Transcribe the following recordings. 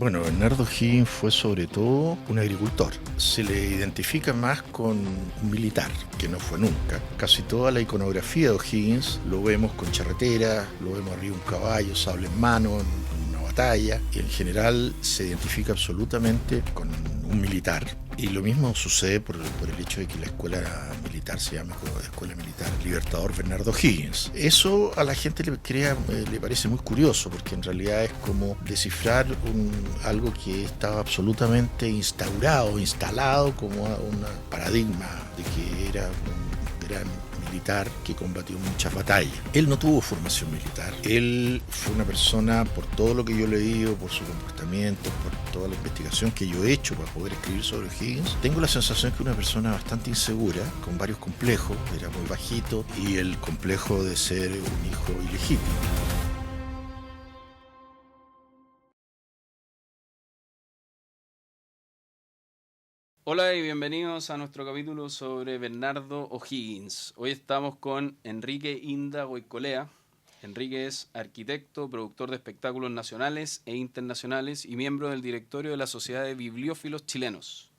Bueno, Bernardo Higgins fue sobre todo un agricultor. Se le identifica más con un militar, que no fue nunca. Casi toda la iconografía de O'Higgins lo vemos con charretera, lo vemos arriba de un caballo, sable en mano, en una batalla. Y en general se identifica absolutamente con un militar. Y lo mismo sucede por el hecho de que la escuela militar se llama Escuela Militar Libertador Bernardo Higgins. Eso a la gente le parece muy curioso, porque en realidad es como descifrar algo que estaba absolutamente instalado como un paradigma de que era un gran militar que combatió muchas batallas. Él no tuvo formación militar. Él fue una persona, por todo lo que yo he leído, por su comportamiento, por toda la investigación que yo he hecho para poder escribir sobre Higgins, tengo la sensación que una persona bastante insegura, con varios complejos, era muy bajito, y el complejo de ser un hijo ilegítimo. Hola y bienvenidos a nuestro capítulo sobre Bernardo O'Higgins. Hoy estamos con Enrique Inda Goicolea. Enrique es arquitecto, productor de espectáculos nacionales e internacionales y miembro del directorio de la Sociedad de Bibliófilos Chilenos.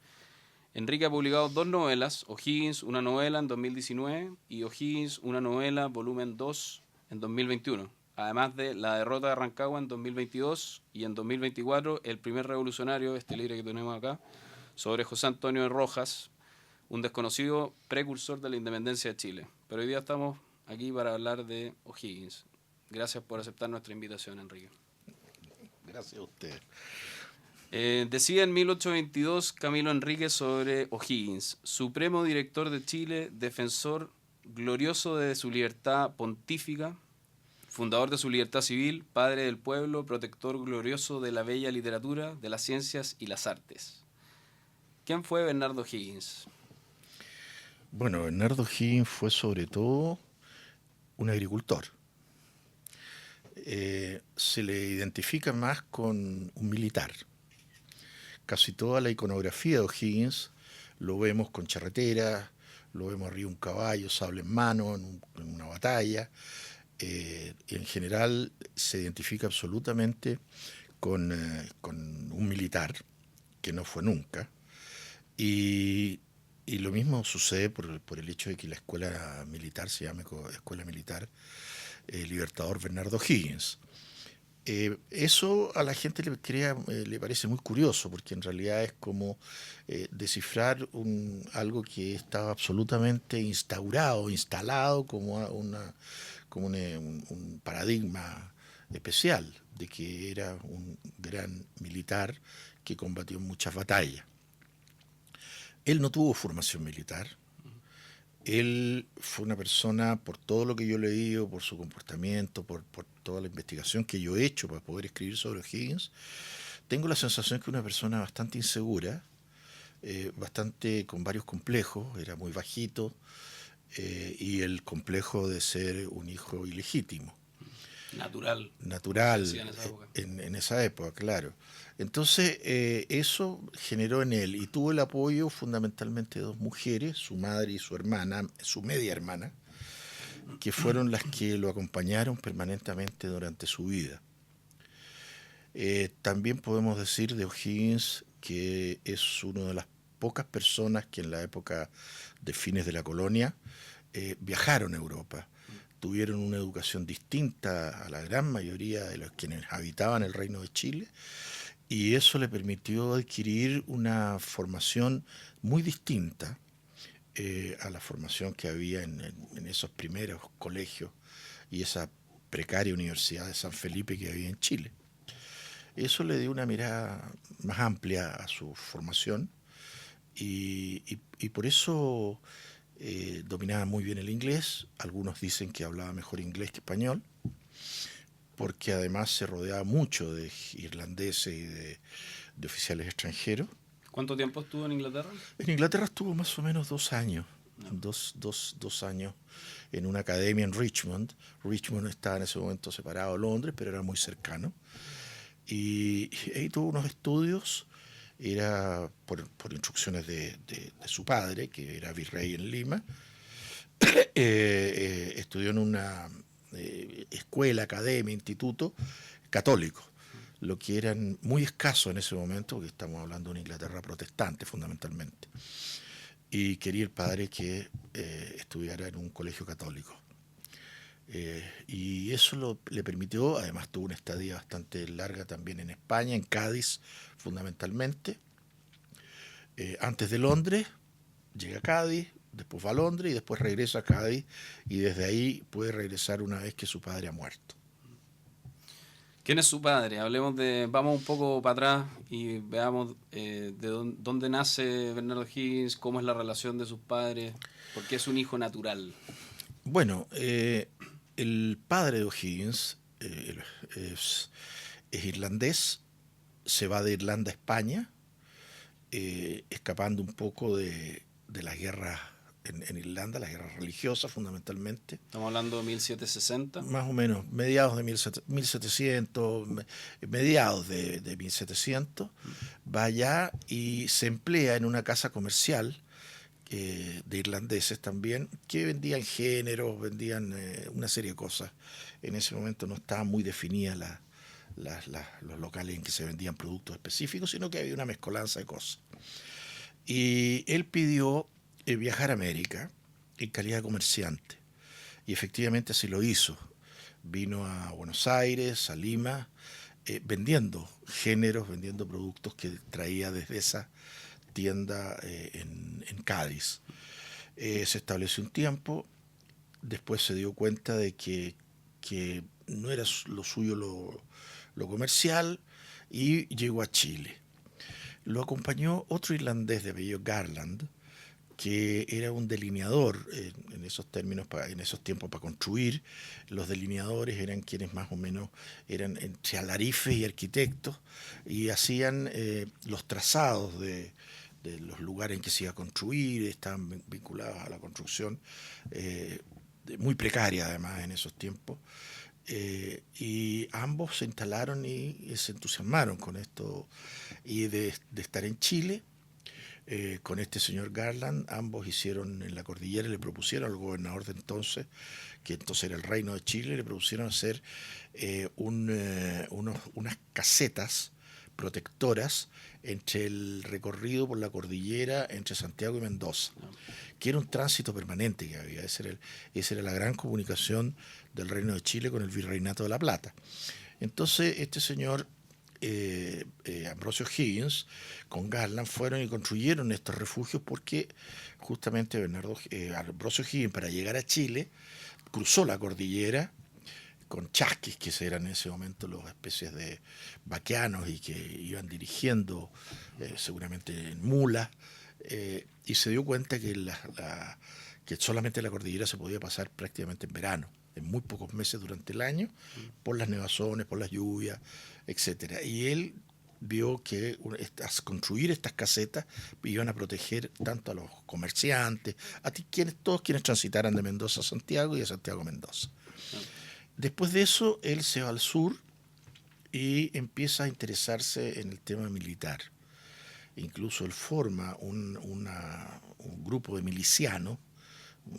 Enrique ha publicado 2 novelas, O'Higgins, una novela en 2019 y O'Higgins, una novela, volumen 2 en 2021. Además de La derrota de Rancagua en 2022 y en 2024 El primer revolucionario, este libro que tenemos acá, sobre José Antonio de Rojas, un desconocido precursor de la independencia de Chile. Pero hoy día estamos aquí para hablar de O'Higgins. Gracias por aceptar nuestra invitación, Enrique. Gracias a usted. Decía en 1822 Camilo Enríquez sobre O'Higgins: supremo director de Chile, defensor glorioso de su libertad pontífica, fundador de su libertad civil, padre del pueblo, protector glorioso de la bella literatura, de las ciencias y las artes. ¿Quién fue Bernardo O'Higgins? Bueno, Bernardo Higgins fue sobre todo un agricultor. Se le identifica más con un militar. Casi toda la iconografía de O'Higgins lo vemos con charretera, lo vemos arriba de un caballo, sable en mano, en una batalla. En general se identifica absolutamente con un militar, que no fue nunca. Y lo mismo sucede por el hecho de que la escuela militar se llama Escuela Militar Libertador Bernardo Higgins. Eso a la gente le parece muy curioso, porque en realidad es como descifrar algo que estaba absolutamente instalado como un paradigma especial de que era un gran militar que combatió muchas batallas. Él no tuvo formación militar. Él fue una persona, por todo lo que yo he leído, por su comportamiento, por toda la investigación que yo he hecho para poder escribir sobre Higgins, tengo la sensación que una persona bastante insegura, bastante con varios complejos, era muy bajito, y el complejo de ser un hijo ilegítimo. Natural Decía en esa época. en esa época, claro. Entonces, eso generó en él, y tuvo el apoyo fundamentalmente de dos mujeres, su madre y su hermana, su media hermana, que fueron las que lo acompañaron permanentemente durante su vida. También podemos decir de O'Higgins que es una de las pocas personas que en la época de fines de la colonia viajaron a Europa. Tuvieron una educación distinta a la gran mayoría de los quienes habitaban el Reino de Chile, y eso le permitió adquirir una formación muy distinta a la formación que había en esos primeros colegios y esa precaria Universidad de San Felipe que había en Chile. Eso le dio una mirada más amplia a su formación, y por eso dominaba muy bien el inglés. Algunos dicen que hablaba mejor inglés que español, porque además se rodeaba mucho de irlandeses y de oficiales extranjeros. ¿Cuánto tiempo estuvo en Inglaterra? En Inglaterra estuvo más o menos 2 años, No. dos años en una academia en Richmond. Richmond estaba en ese momento separado de Londres, pero era muy cercano. Y ahí tuvo unos estudios, era por instrucciones de su padre, que era virrey en Lima. Estudió en una escuela, academia, instituto católico. lo que eran muy escasos en ese momento, porque estamos hablando de una Inglaterra protestante fundamentalmente, y quería el padre que estudiara en un colegio católico. Y eso le permitió, además tuvo una estadía bastante larga también en España, en Cádiz fundamentalmente, antes de Londres, llega a Cádiz, después va a Londres y después regresa a Cádiz, y desde ahí puede regresar una vez que su padre ha muerto. ¿Quién es su padre? Vamos un poco para atrás y veamos dónde nace Bernardo Higgins, cómo es la relación de sus padres, por qué es un hijo natural. Bueno, el padre de O'Higgins es irlandés, se va de Irlanda a España, escapando un poco de las guerras en Irlanda, las guerras religiosas fundamentalmente. Estamos hablando de 1760. Más o menos, mediados de 1700, mediados de 1700, va allá y se emplea en una casa comercial de irlandeses también, que vendían géneros, vendían una serie de cosas. En ese momento no estaban muy definidas los locales en que se vendían productos específicos, sino que había una mezcolanza de cosas. Y él pidió viajar a América en calidad de comerciante, y efectivamente así lo hizo. Vino a Buenos Aires, a Lima, vendiendo géneros, vendiendo productos que traía desde esa tienda en Cádiz. Se estableció un tiempo, después se dio cuenta de que no era lo suyo lo comercial, y llegó a Chile. Lo acompañó otro irlandés de apellido Garland, que era un delineador en esos términos, en esos tiempos, para construir. Los delineadores eran quienes más o menos eran entre alarifes y arquitectos, y hacían los trazados de los lugares en que se iba a construir, estaban vinculados a la construcción, muy precaria además en esos tiempos. Y ambos se instalaron y se entusiasmaron con esto, y de estar en Chile. Con este señor Garland, ambos hicieron en la cordillera, le propusieron al gobernador de entonces, que entonces era el Reino de Chile, le propusieron hacer unas casetas protectoras entre el recorrido por la cordillera entre Santiago y Mendoza, que era un tránsito permanente que había. Esa era la gran comunicación del Reino de Chile con el Virreinato de La Plata. Entonces este señor Ambrosio Higgins con Garland fueron y construyeron estos refugios, porque justamente Ambrosio Higgins, para llegar a Chile, cruzó la cordillera con chasquis, que eran en ese momento las especies de vaqueanos y que iban dirigiendo seguramente en mulas, y se dio cuenta que solamente la cordillera se podía pasar prácticamente en verano, en muy pocos meses durante el año, por las nevazones, por las lluvias, etcétera. Y él vio que construir estas casetas iban a proteger tanto a los comerciantes, todos quienes transitaran de Mendoza a Santiago y de Santiago a Mendoza. Después de eso, él se va al sur y empieza a interesarse en el tema militar. Incluso él forma un grupo de milicianos,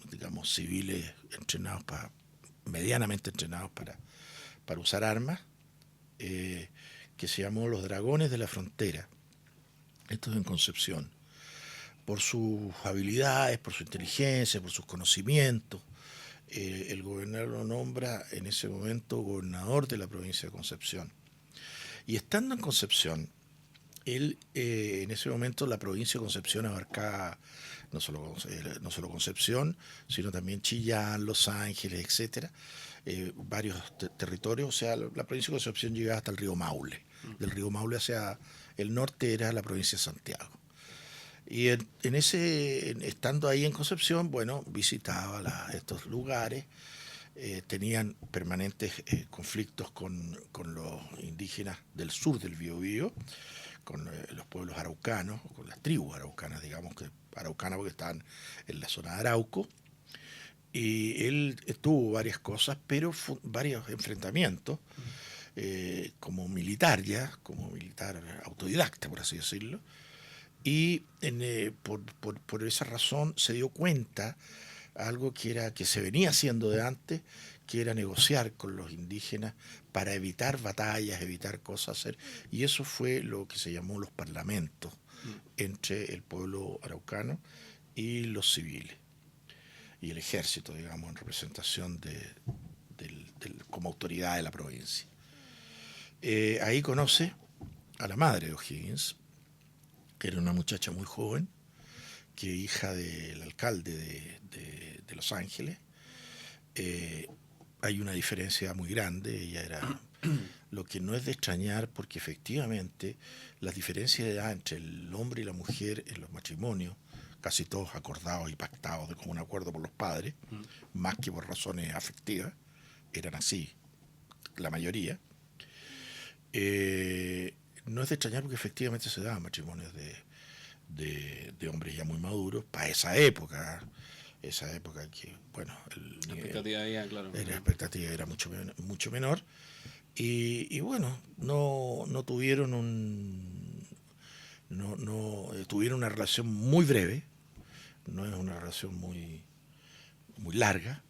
digamos civiles entrenados medianamente entrenados para usar armas, que se llamó los Dragones de la Frontera. Esto es en Concepción. Por sus habilidades, por su inteligencia, por sus conocimientos, el gobernador lo nombra en ese momento gobernador de la provincia de Concepción. Y estando en Concepción, él, en ese momento la provincia de Concepción abarcaba no solo Concepción, sino también Chillán, Los Ángeles, etcétera, varios territorios. O sea, la provincia de Concepción llegaba hasta el río Maule. Del río Maule hacia el norte era la provincia de Santiago. Y estando ahí en Concepción, bueno, visitaba estos lugares. Tenían permanentes conflictos con los indígenas del sur del Biobío, con los pueblos araucanos, con las tribus araucanas, digamos, araucanas porque estaban en la zona de Arauco. Y él tuvo varias cosas, pero varios enfrentamientos, como militar autodidacta, por así decirlo. Y por esa razón se dio cuenta algo que se venía haciendo de antes, que era negociar con los indígenas para evitar batallas, evitar cosas, hacer, y eso fue lo que se llamó los parlamentos entre el pueblo araucano y los civiles, y el ejército, digamos, en representación como autoridad de la provincia. Ahí conoce a la madre de O'Higgins, que era una muchacha muy joven, que hija del alcalde de Los Ángeles. Hay una diferencia muy grande, ella era lo que no es de extrañar, porque efectivamente las diferencias de edad entre el hombre y la mujer en los matrimonios, casi todos acordados y pactados de común acuerdo por los padres, más que por razones afectivas, eran así, la mayoría. No es de extrañar porque efectivamente se daban matrimonios de hombres ya muy maduros para esa época que, bueno, la expectativa claro. La expectativa era mucho menor, y bueno, no tuvieron tuvieron una relación muy breve, no es una relación muy larga.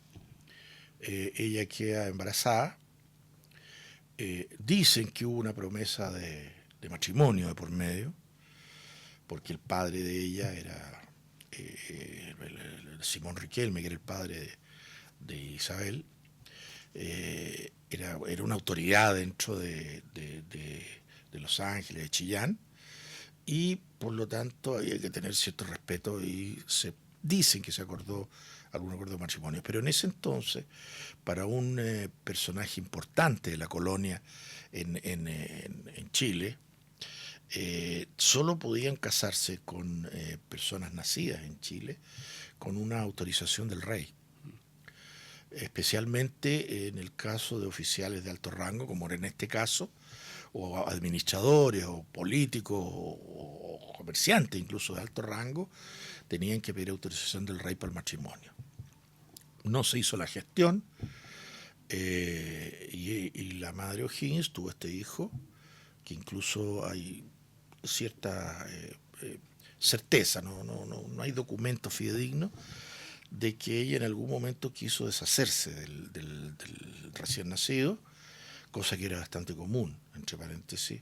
Ella queda embarazada. Dicen que hubo una promesa de matrimonio de por medio, porque el padre de ella era Simón Riquelme, que era el padre de Isabel. Era una autoridad dentro de Los Ángeles, de Chillán, y por lo tanto había que tener cierto respeto, y dicen que se acordó algún acuerdo de matrimonio. Pero en ese entonces, para un personaje importante de la colonia en Chile, solo podían casarse con personas nacidas en Chile con una autorización del rey, especialmente en el caso de oficiales de alto rango, como era en este caso, o administradores, o políticos, o comerciantes incluso de alto rango, tenían que pedir autorización del rey para el matrimonio. No se hizo la gestión, y la madre O'Higgins tuvo este hijo, que incluso hay cierta certeza, no hay documentos fidedignos de que ella en algún momento quiso deshacerse del recién nacido, cosa que era bastante común, entre paréntesis.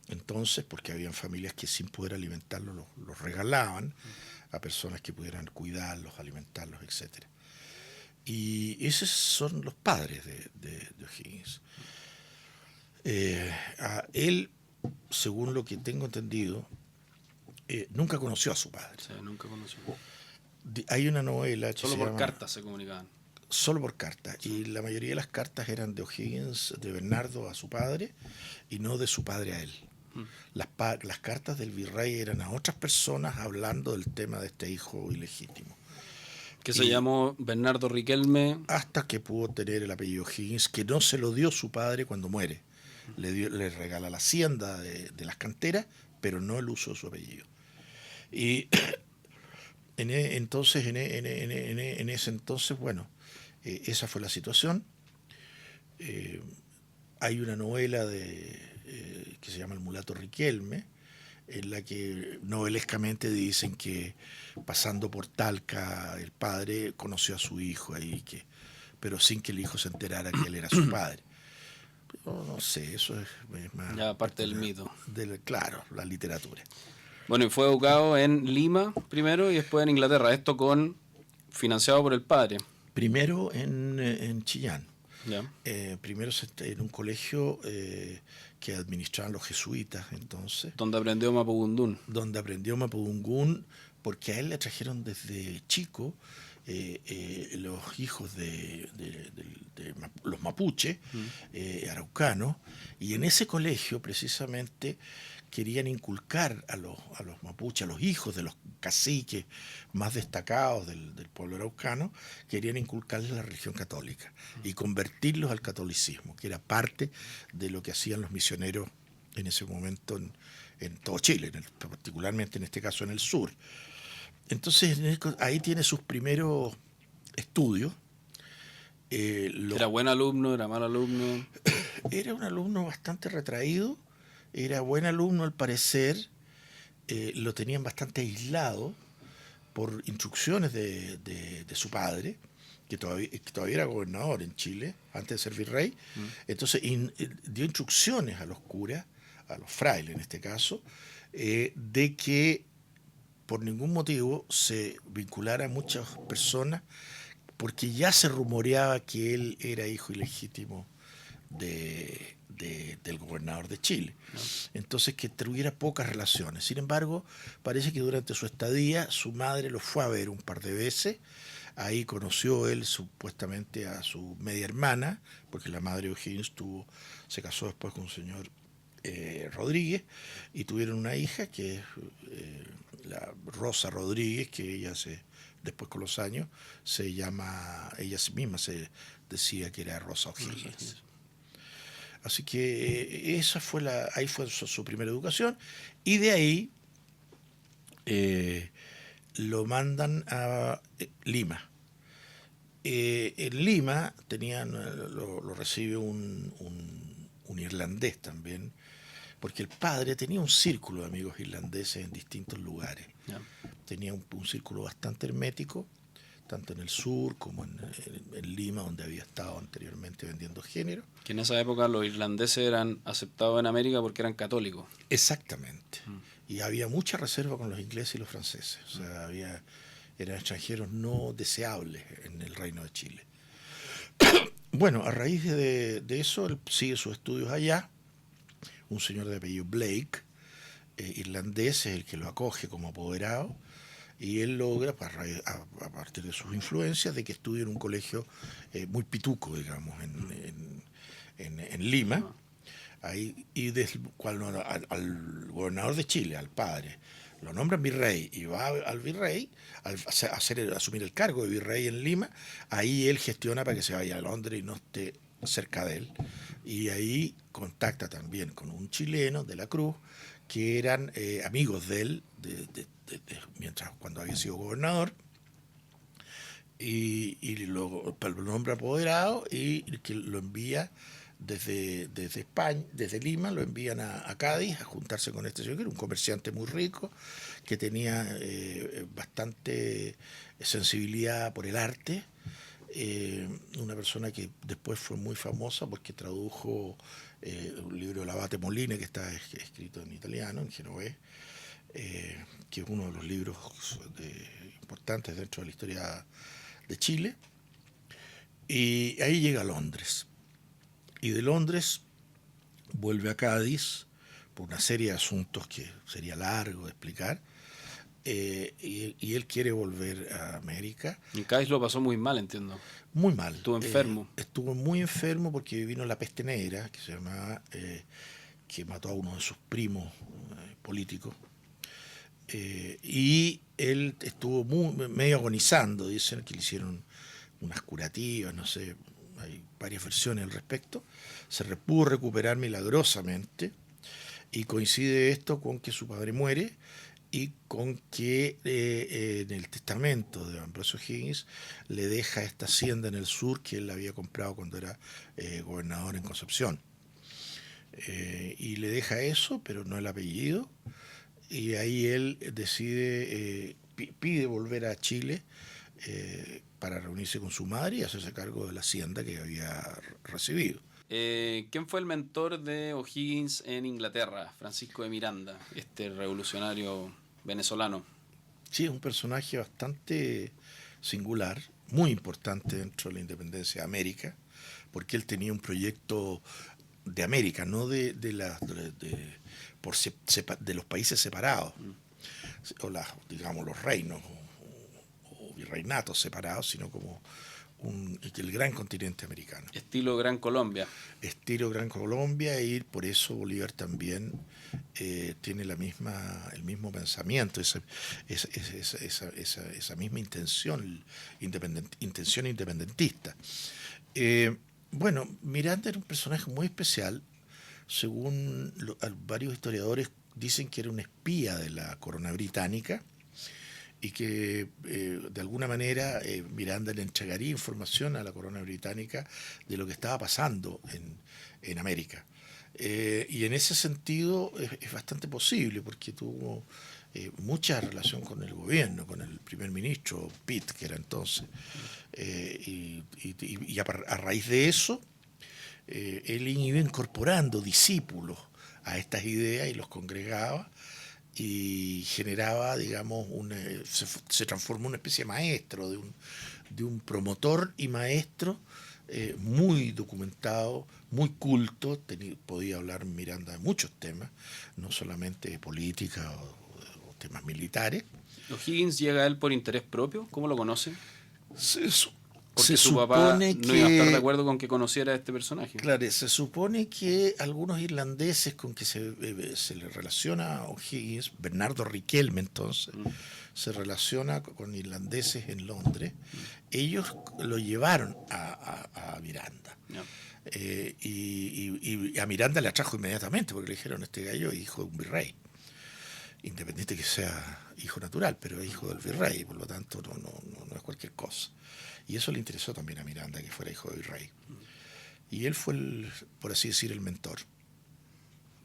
Entonces, porque habían familias que sin poder alimentarlos los regalaban a personas que pudieran cuidarlos, alimentarlos, etc. Y esos son los padres de O'Higgins. Él, según lo que tengo entendido, nunca conoció a su padre. Sí, nunca conoció. Hay una novela que solo por cartas se comunicaban. Solo por cartas. Sí. Y la mayoría de las cartas eran de O'Higgins, de Bernardo a su padre, y no de su padre a él. Las cartas del virrey eran a otras personas hablando del tema de este hijo ilegítimo. Que se llamó Bernardo Riquelme. Hasta que pudo tener el apellido O'Higgins, que no se lo dio su padre cuando muere. Le regala la hacienda de las canteras, pero no el uso de su apellido. Y entonces, en ese entonces, bueno, esa fue la situación. Hay una novela que se llama El mulato Riquelme, en la que novelescamente dicen que pasando por Talca el padre conoció a su hijo ahí, pero sin que el hijo se enterara que él era su padre. No sé, eso es más ya parte del mito. Claro, la literatura. Bueno, y fue educado en Lima primero y después en Inglaterra. Esto financiado por el padre. Primero en Chillán. Ya. Primero en un colegio que administraban los jesuitas entonces. Donde aprendió Mapudungún. Porque a él le trajeron desde chico los hijos de los mapuches, araucanos, y en ese colegio precisamente querían inculcar a los mapuches, a los hijos de los caciques más destacados del pueblo araucano, querían inculcarles la religión católica y convertirlos al catolicismo, que era parte de lo que hacían los misioneros en ese momento en todo Chile, particularmente en este caso en el sur. Entonces ahí tiene sus primeros estudios. ¿Era buen alumno? ¿Era mal alumno? Era un alumno bastante retraído, era buen alumno al parecer, lo tenían bastante aislado por instrucciones de su padre, que todavía era gobernador en Chile, antes de ser virrey. Entonces dio instrucciones a los curas, a los frailes en este caso, de que por ningún motivo se vinculara a muchas personas, porque ya se rumoreaba que él era hijo ilegítimo del gobernador de Chile. Entonces, que tuviera pocas relaciones. Sin embargo, parece que durante su estadía su madre lo fue a ver un par de veces. Ahí conoció él supuestamente a su media hermana, porque la madre de O'Higgins se casó después con un señor Rodríguez, y tuvieron una hija que es la Rosa Rodríguez, que después con los años ella misma se decía que era Rosa O'Higgins. Así que ahí fue su primera educación, y de ahí lo mandan a Lima. En Lima lo recibe un irlandés también, porque el padre tenía un círculo de amigos irlandeses en distintos lugares. Yeah. Tenía un círculo bastante hermético, tanto en el sur como en Lima, donde había estado anteriormente vendiendo género. Que en esa época los irlandeses eran aceptados en América porque eran católicos. Exactamente. Y había mucha reserva con los ingleses y los franceses. O sea, eran extranjeros no deseables en el Reino de Chile. Bueno, a raíz de eso, él sigue sus estudios allá. Un señor de apellido Blake, irlandés, es el que lo acoge como apoderado, y él logra, a partir de sus influencias, de que estudie en un colegio muy pituco, digamos, en Lima. Ahí, y cuando al gobernador de Chile, al padre, lo nombran virrey y va al virrey asumir el cargo de virrey en Lima, ahí él gestiona para que se vaya a Londres y no esté cerca de él. Y ahí contacta también con un chileno de la Cruz, que eran amigos de él cuando había sido gobernador, y lo nombra apoderado, y que lo envía desde España, desde Lima, lo envían a Cádiz a juntarse con este señor, que era un comerciante muy rico, que tenía bastante sensibilidad por el arte, una persona que después fue muy famosa porque tradujo un libro de L'Abate Molina, que está escrito en italiano, en genovés, que es uno de los libros importantes dentro de la historia de Chile. Y ahí llega a Londres. Y de Londres vuelve a Cádiz por una serie de asuntos que sería largo de explicar. Y él quiere volver a América. En Cádiz lo pasó muy mal, entiendo. Muy mal. Estuvo enfermo. Estuvo muy enfermo porque vino la peste negra, que se llamaba, que mató a uno de sus primos políticos. Y él estuvo medio agonizando. Dicen que le hicieron unas curativas, no sé, hay varias versiones al respecto. Se pudo recuperar milagrosamente, y coincide esto con que su padre muere, y con que en el testamento de Ambrosio O'Higgins le deja esta hacienda en el sur que él había comprado cuando era gobernador en Concepción. Y le deja eso, pero no el apellido, y ahí él decide, pide volver a Chile para reunirse con su madre y hacerse cargo de la hacienda que había recibido. ¿Quién fue el mentor de O'Higgins en Inglaterra? Francisco de Miranda, este revolucionario venezolano. Sí, es un personaje bastante singular, muy importante dentro de la independencia de América, porque él tenía un proyecto de América, no de los países separados, o digamos los reinos o virreinatos separados, sino como el gran continente americano. Estilo Gran Colombia. Estilo Gran Colombia, y por eso Bolívar también tiene el mismo pensamiento, esa misma intención independentista. Bueno, Miranda era un personaje muy especial. Según varios historiadores, dicen que era un espía de la corona británica, y que de alguna manera Miranda le entregaría información a la corona británica de lo que estaba pasando en América. Y en ese sentido es bastante posible, porque tuvo mucha relación con el gobierno, con el primer ministro Pitt, que era entonces. Y a raíz de eso, él iba incorporando discípulos a estas ideas y los congregaba y generaba, digamos, se transformó en una especie de maestro, de un promotor y maestro muy documentado, muy culto. Podía hablar Miranda de muchos temas, no solamente de política o temas militares. ¿O'Higgins llega a él por interés propio? ¿Cómo lo conoce? Se, Porque se su papá supone no iba a estar de que, acuerdo con que conociera a este personaje. claro, se supone que algunos irlandeses con que se le relaciona a O'Higgins, Bernardo Riquelme entonces, se relaciona con irlandeses en Londres, ellos lo llevaron a Miranda. Yeah. Y a Miranda le atrajo inmediatamente, porque le dijeron, este gallo es hijo de un virrey, independiente que sea hijo natural, pero es hijo del virrey, por lo tanto no es cualquier cosa. Y eso le interesó también a Miranda, que fuera hijo de virrey. Y él fue, por así decir, el mentor.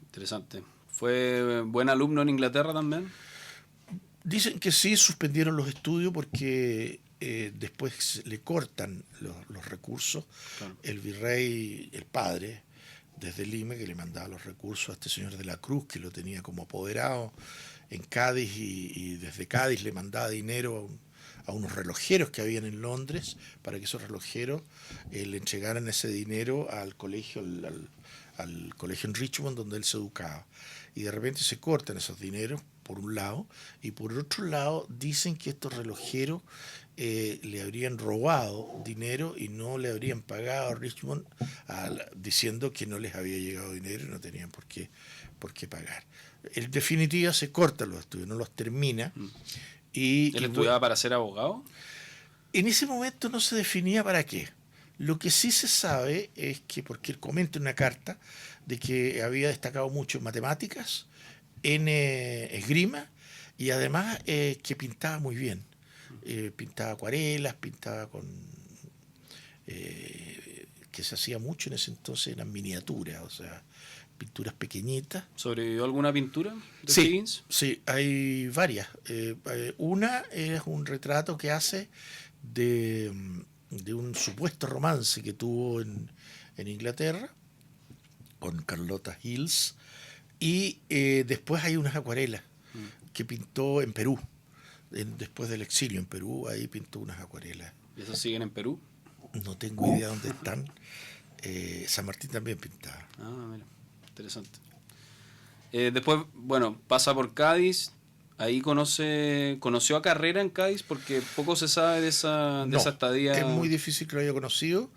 Interesante. ¿Fue buen alumno en Inglaterra también? Dicen que sí, suspendieron los estudios porque después le cortan los recursos. Claro. El virrey, el padre, desde Lima, que le mandaba los recursos a este señor de la Cruz, que lo tenía como apoderado en Cádiz, y desde Cádiz le mandaba dinero a unos relojeros que habían en Londres, para que esos relojeros le entregaran ese dinero al colegio, al colegio en Richmond, donde él se educaba. Y de repente se cortan esos dineros, por un lado, y por otro lado dicen que estos relojeros le habrían robado dinero y no le habrían pagado a Richmond, diciendo que no les había llegado dinero y no tenían por qué pagar. En definitiva se cortan los estudios, no los termina. ¿Él estudiaba para ser abogado? En ese momento no se definía para qué. Lo que sí se sabe es que, porque él comenta en una carta, de que había destacado mucho en matemáticas, en esgrima, y además que pintaba muy bien. Pintaba acuarelas, pintaba con... que se hacía mucho en ese entonces, eran miniaturas, o sea, pinturas pequeñitas. ¿Sobrevivió alguna pintura de sí, Higgins? Sí, hay varias. Una es un retrato que hace de un supuesto romance que tuvo en Inglaterra con Carlota Hills, y después hay unas acuarelas que pintó en Perú, después del exilio en Perú, ahí pintó unas acuarelas. ¿Y esas siguen en Perú? No tengo idea dónde están. San Martín también pintaba. Ah, mira, interesante. Después, bueno, pasa por Cádiz. Ahí conoció a Carrera en Cádiz, porque poco se sabe de esa estadía. Es muy difícil que lo haya conocido,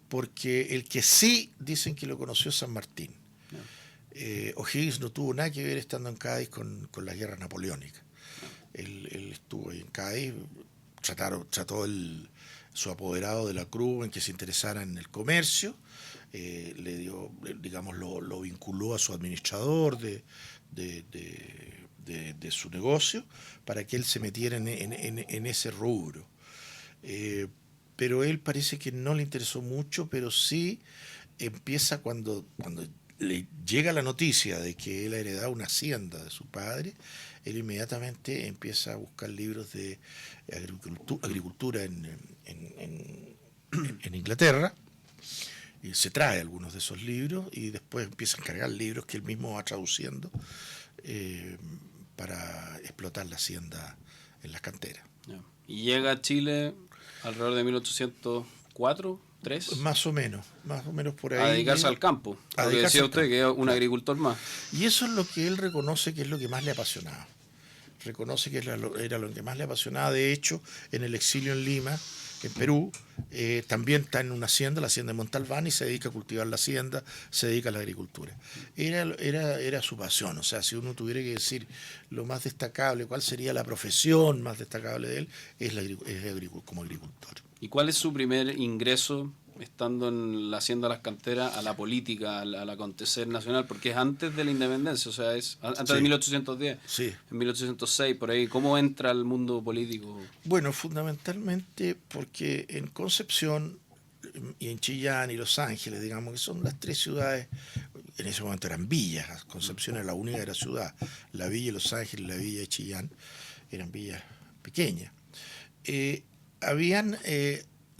porque el que sí dicen que lo conoció es San Martín. No. O'Higgins no tuvo nada que ver estando en Cádiz con la guerra napoleónica. No. Él estuvo ahí en Cádiz, trató su apoderado de la Cruz en que se interesara en el comercio, le dio, digamos, lo vinculó a su administrador de su negocio, para que él se metiera en ese rubro. Pero él parece que no le interesó mucho, pero sí empieza cuando le llega la noticia de que él ha heredado una hacienda de su padre, él inmediatamente empieza a buscar libros de agricultura en Inglaterra, y se trae algunos de esos libros y después empieza a encargar libros que él mismo va traduciendo para explotar la hacienda en las canteras. Y llega a Chile alrededor de 1804, ¿3? Más o menos por ahí. A dedicarse al campo, porque decía usted que es un agricultor más. Y eso es lo que él reconoce que es lo que más le apasionaba. Reconoce que era lo que más le apasionaba. De hecho, en el exilio en Lima, en Perú, también está en una hacienda, la hacienda de Montalbán, y se dedica a cultivar la hacienda, se dedica a la agricultura. Era su pasión. O sea, si uno tuviera que decir lo más destacable, cuál sería la profesión más destacable de él, es como agricultor. ¿Y cuál es su primer ingreso, estando en la hacienda de las canteras, a la política, al acontecer nacional? Porque es antes de la independencia, o sea, es antes de 1810, sí. En 1806, por ahí. ¿Cómo entra al mundo político? Bueno, fundamentalmente porque en Concepción y en Chillán y Los Ángeles, digamos, que son las tres ciudades en ese momento eran villas, Concepción era la única, era ciudad, la villa de Los Ángeles, la villa de Chillán, eran villas pequeñas. Habían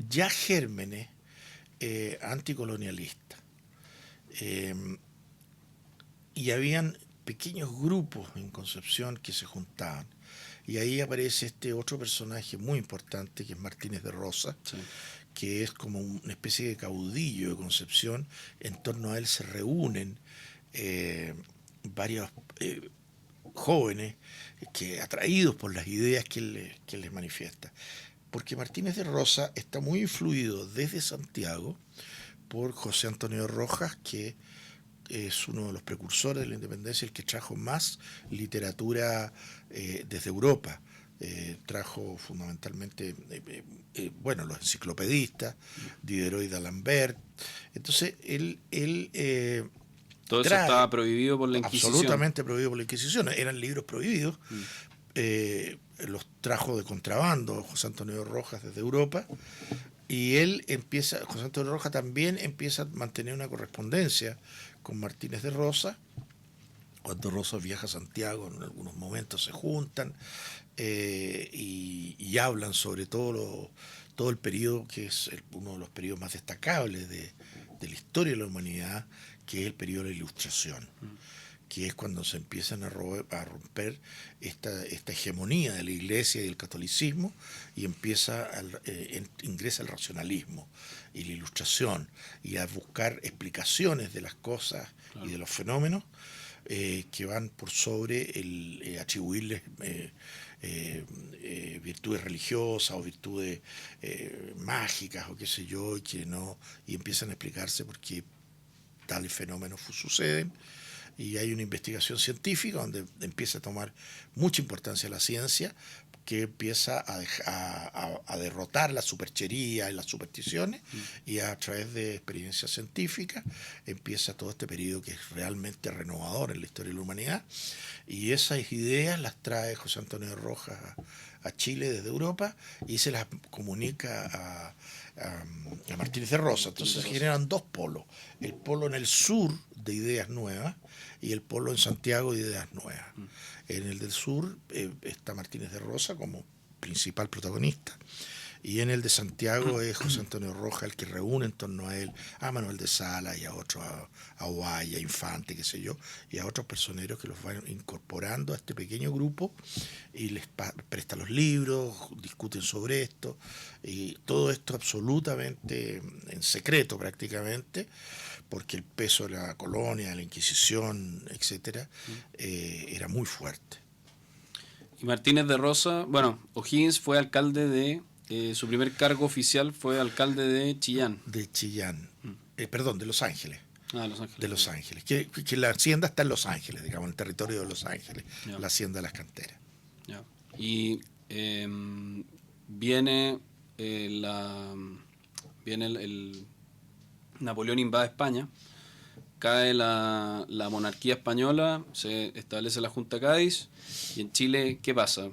ya gérmenes anticolonialistas, y habían pequeños grupos en Concepción que se juntaban. Y ahí aparece este otro personaje muy importante, que es Martínez de Rosa, sí, que es como una especie de caudillo de Concepción. En torno a él se reúnen varios jóvenes que, atraídos por las ideas que él les manifiesta. Porque Martínez de Rosa está muy influido desde Santiago por José Antonio Rojas, que es uno de los precursores de la independencia, el que trajo más literatura desde Europa. Trajo fundamentalmente, los enciclopedistas, Diderot y d'Alembert. Entonces, él todo eso estaba prohibido por la Inquisición. Absolutamente prohibido por la Inquisición. Eran libros prohibidos. Los trajo de contrabando José Antonio Rojas desde Europa. Y José Antonio Rojas también empieza a mantener una correspondencia con Martínez de Rosa. Cuando Rosa viaja a Santiago, en algunos momentos se juntan y hablan sobre todo el periodo que es uno de los periodos más destacables de la historia de la humanidad, que es el periodo de la Ilustración, que es cuando se empiezan a romper esta hegemonía de la Iglesia y del catolicismo, y ingresa el racionalismo y la Ilustración, y a buscar explicaciones de las cosas, claro, y de los fenómenos que van por sobre atribuirles virtudes religiosas o virtudes mágicas o qué sé yo, y empiezan a explicarse por qué tales fenómenos suceden. Y hay una investigación científica donde empieza a tomar mucha importancia la ciencia, que empieza a derrotar la superchería y las supersticiones, y a través de experiencias científicas empieza todo este periodo que es realmente renovador en la historia de la humanidad. Y esas ideas las trae José Antonio Rojas a Chile desde Europa y se las comunica a Martínez de Rosa. Entonces se generan dos polos: el polo en el sur de ideas nuevas y el polo en Santiago de ideas nuevas. En el del sur está Martínez de Rosa como principal protagonista, y en el de Santiago es José Antonio Rojas el que reúne en torno a él a Manuel de Sala y a otros, a Ovalle, a Infante, qué sé yo, y a otros personeros que los van incorporando a este pequeño grupo y les presta los libros, discuten sobre esto, y todo esto absolutamente en secreto prácticamente, porque el peso de la colonia, de la Inquisición, etcétera, era muy fuerte. Y Martínez de Rosa, O'Higgins fue alcalde de, su primer cargo oficial fue alcalde de Chillán. De Chillán, de Los Ángeles. Los Ángeles. De Los Ángeles. Que la hacienda está en Los Ángeles, digamos, en el territorio de Los Ángeles, ya, la hacienda de las canteras. Ya. Y viene el Napoleón invade España, cae la monarquía española, se establece la Junta Cádiz, y en Chile, ¿qué pasa?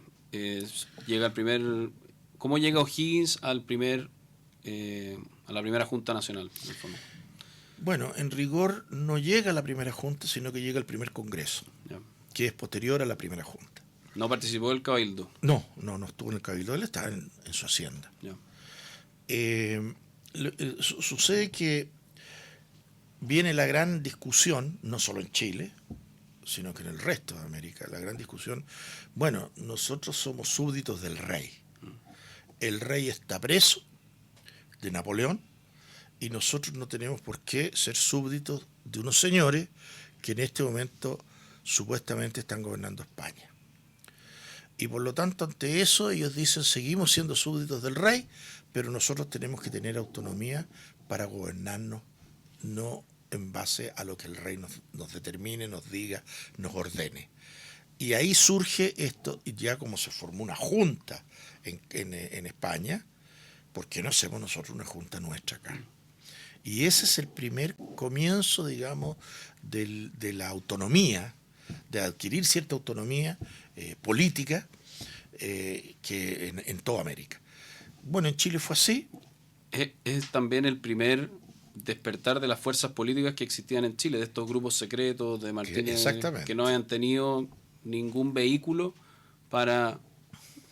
¿Cómo llega O'Higgins a la primera Junta Nacional? En el fondo? Bueno, en rigor no llega a la primera Junta, sino que llega al primer Congreso, ya, que es posterior a la primera Junta. ¿No participó del Cabildo? No estuvo en el Cabildo, él estaba en su hacienda. Ya. Sucede que viene la gran discusión, no solo en Chile, sino que en el resto de América, la gran discusión. Nosotros somos súbditos del rey. El rey está preso de Napoleón y nosotros no tenemos por qué ser súbditos de unos señores que en este momento supuestamente están gobernando España. Y por lo tanto, ante eso, ellos dicen: seguimos siendo súbditos del rey, pero nosotros tenemos que tener autonomía para gobernarnos, no en base a lo que el rey nos determine, nos diga, nos ordene. Y ahí surge esto, y ya como se formó una junta en España, ¿por qué no hacemos nosotros una junta nuestra acá? Y ese es el primer comienzo, digamos, de la autonomía, de adquirir cierta autonomía política que en toda América. En Chile fue así. Es también el primer despertar de las fuerzas políticas que existían en Chile, de estos grupos secretos de Martínez que no habían tenido ningún vehículo para,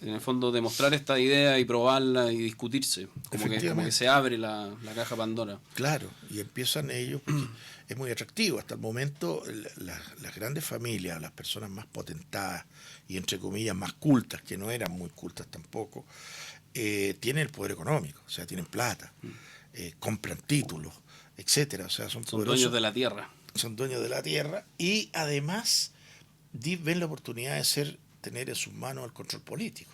en el fondo, demostrar esta idea y probarla y discutirse. Como que se abre la caja Pandora. Claro, y empiezan ellos, porque es muy atractivo. Hasta el momento las grandes familias, las personas más potentadas y entre comillas más cultas, que no eran muy cultas tampoco, tienen el poder económico, o sea, tienen plata, compran títulos, etcétera. O sea, son dueños de la tierra. Son dueños de la tierra y además ven la oportunidad de tener en sus manos el control político,